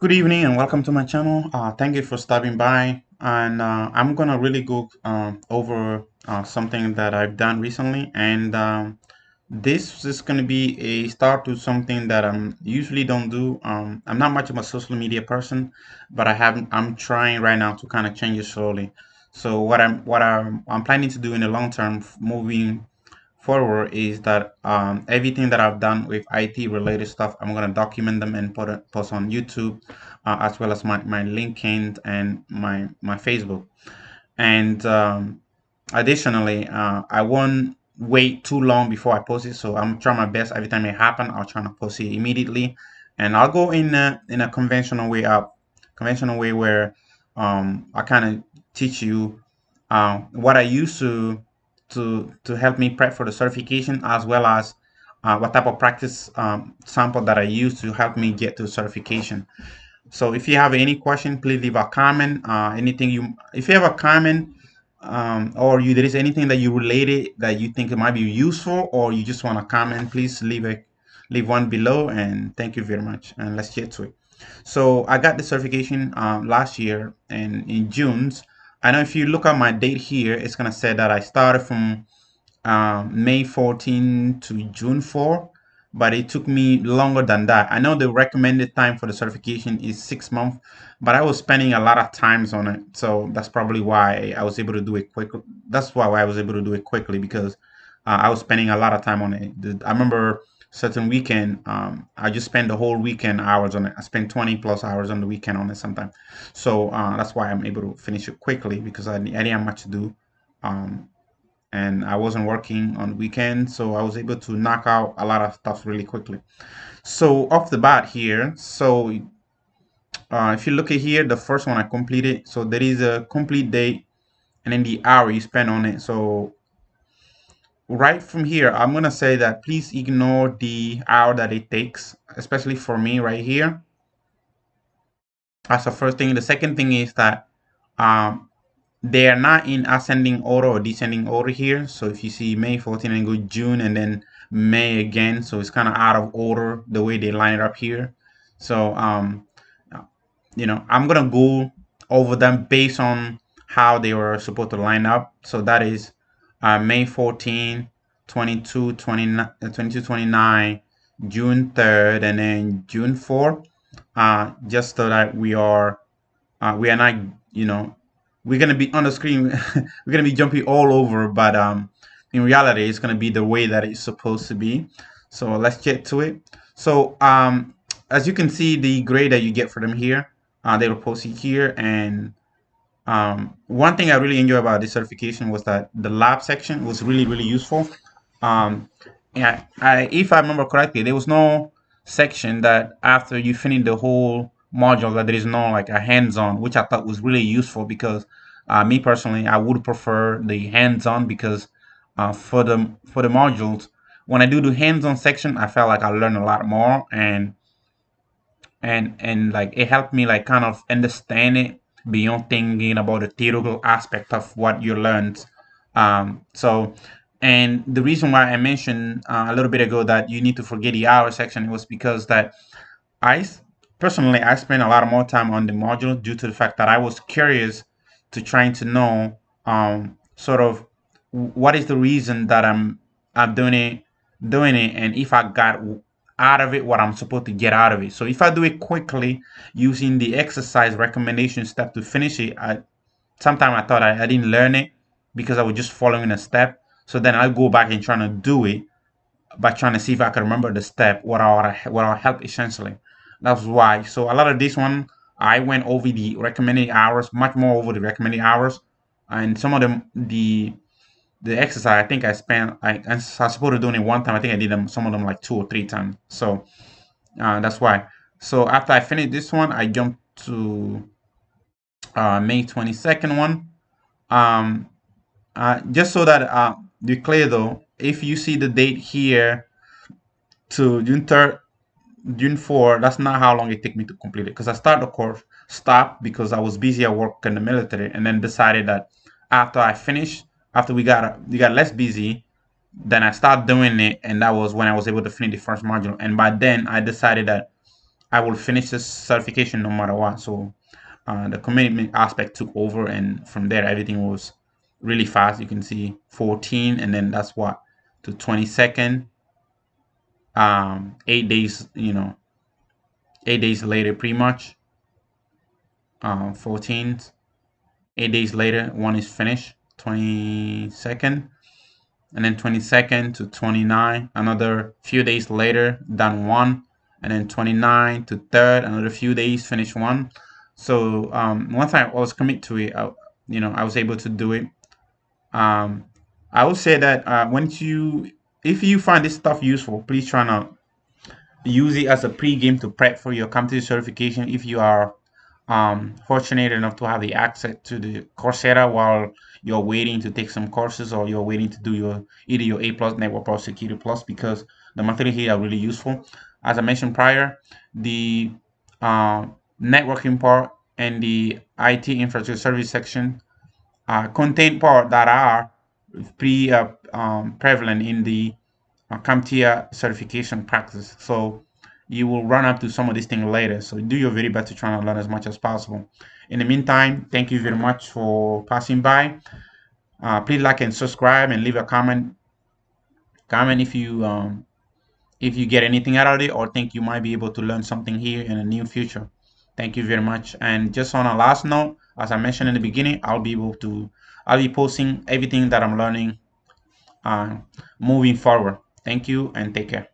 Good evening and welcome to my channel. Thank you for stopping by. And I'm gonna really go over something that I've done recently, and this is gonna be a start to something that I usually don't do. I'm not much of a social media person, but I'm trying right now to kind of change it slowly. So what I'm planning to do in the long term, moving forward, is that everything that I've done with IT related stuff, I'm gonna document them and post on YouTube, as well as my LinkedIn and my Facebook. And additionally, I won't wait too long before I post it, so I'm trying my best. Every time it happens, I'll try to post it immediately, and I'll go in a conventional way where I kind of teach you what I used to help me prep for the certification, as well as what type of practice sample that I use to help me get to certification. So if you have any question, please leave a comment. If you have a comment, or there is anything that you related that you think it might be useful, or you just want to comment, please leave one below. And thank you very much. And let's get to it. So I got the certification last year, and in June. I know if you look at my date here, it's gonna say that I started from May 14 to June 4, but it took me longer than that. I know the recommended time for the certification is 6 months, but I was spending a lot of times on it, so that's probably why I was able to do it quickly. That's why I was able to do it quickly, because I was spending a lot of time on it. I remember certain weekend, I just spent the whole weekend hours on it. I spent 20 plus hours on the weekend on it sometimes. So that's why I'm able to finish it quickly, because I didn't have much to do. Um, and I wasn't working on weekends, so I was able to knock out a lot of stuff really quickly. So off the bat here, so if you look at here, the first one I completed, so there is a complete date and then the hour you spend on it. So right from here, I'm gonna say that please ignore the hour that it takes, especially for me right here. That's the first thing. The second thing is that um, they are not in ascending order or descending order here. So if you see May 14 and go June and then May again, so it's kind of out of order the way they line it up here. So I'm gonna go over them based on how they were supposed to line up. So that is May 14, 22, 29, 22, 29, June 3rd, and then June 4th. Just so that we are not, you know, we're gonna be on the screen. We're gonna be jumping all over, but in reality, it's gonna be the way that it's supposed to be. So let's get to it. So as you can see, the grade that you get for them here, they will post it here. And one thing I really enjoy about this certification was that the lab section was really, really useful. Um, yeah, if I remember correctly, there was no section that after you finish the whole module that there is no like a hands-on, which I thought was really useful, because me personally, I would prefer the hands-on, because for the modules, when I do the hands-on section, I felt like I learned a lot more, and like it helped me like kind of understand it beyond thinking about the theoretical aspect of what you learned. So, and the reason why I mentioned a little bit ago that you need to forget the hour section was because that I s- personally I spent a lot more time on the module, due to the fact that I was curious to trying to know sort of what is the reason that I'm doing it, and if I got out of it what I'm supposed to get out of it. So if I do it quickly using the exercise recommendation step to finish it, sometimes I thought I didn't learn it because I was just following a step. So then I go back and trying to do it by trying to see if I can remember the step, what I help essentially. That's why. So a lot of this one, I went over the recommended hours, much more over the recommended hours, and some of them the exercise. I think I was supposed to do it one time. I think I did them some of them like 2 or 3 times. So that's why. So after I finished this one, I jumped to May 22nd one. Um, just so that you're clear though, if you see the date here to June 3rd, June 4, that's not how long it took me to complete it. Because I started the course, stopped because I was busy at work in the military, and then decided that after I finished, after we got less busy, then I started doing it, and that was when I was able to finish the first module. And by then, I decided that I will finish this certification no matter what. So the commitment aspect took over, and from there everything was really fast. You can see 14, and then that's what to 22nd, 8 days, 8 days later, pretty much. 14th, 8 days later, one is finished. 22nd, and then 22nd to 29, another few days later, done one, and then 29 to 3rd, another few days, finish one. So once I was commit to it, I was able to do it. Um, I would say that if you find this stuff useful, please try to use it as a pre-game to prep for your CompTIA certification. If you are fortunate enough to have the access to the Coursera while you're waiting to take some courses, or you're waiting to do your either your A plus Network Plus Security Plus, because the material here are really useful. As I mentioned prior, the uh, networking part and the IT infrastructure service section contain part that are prevalent in the CompTIA certification practice. So you will run up to some of these things later. So do your very best to try and learn as much as possible. In the meantime, thank you very much for passing by. Please like and subscribe and leave a comment. Comment if you get anything out of it or think you might be able to learn something here in the near future. Thank you very much. And just on a last note, as I mentioned in the beginning, I'll be posting everything that I'm learning uh, moving forward. Thank you and take care.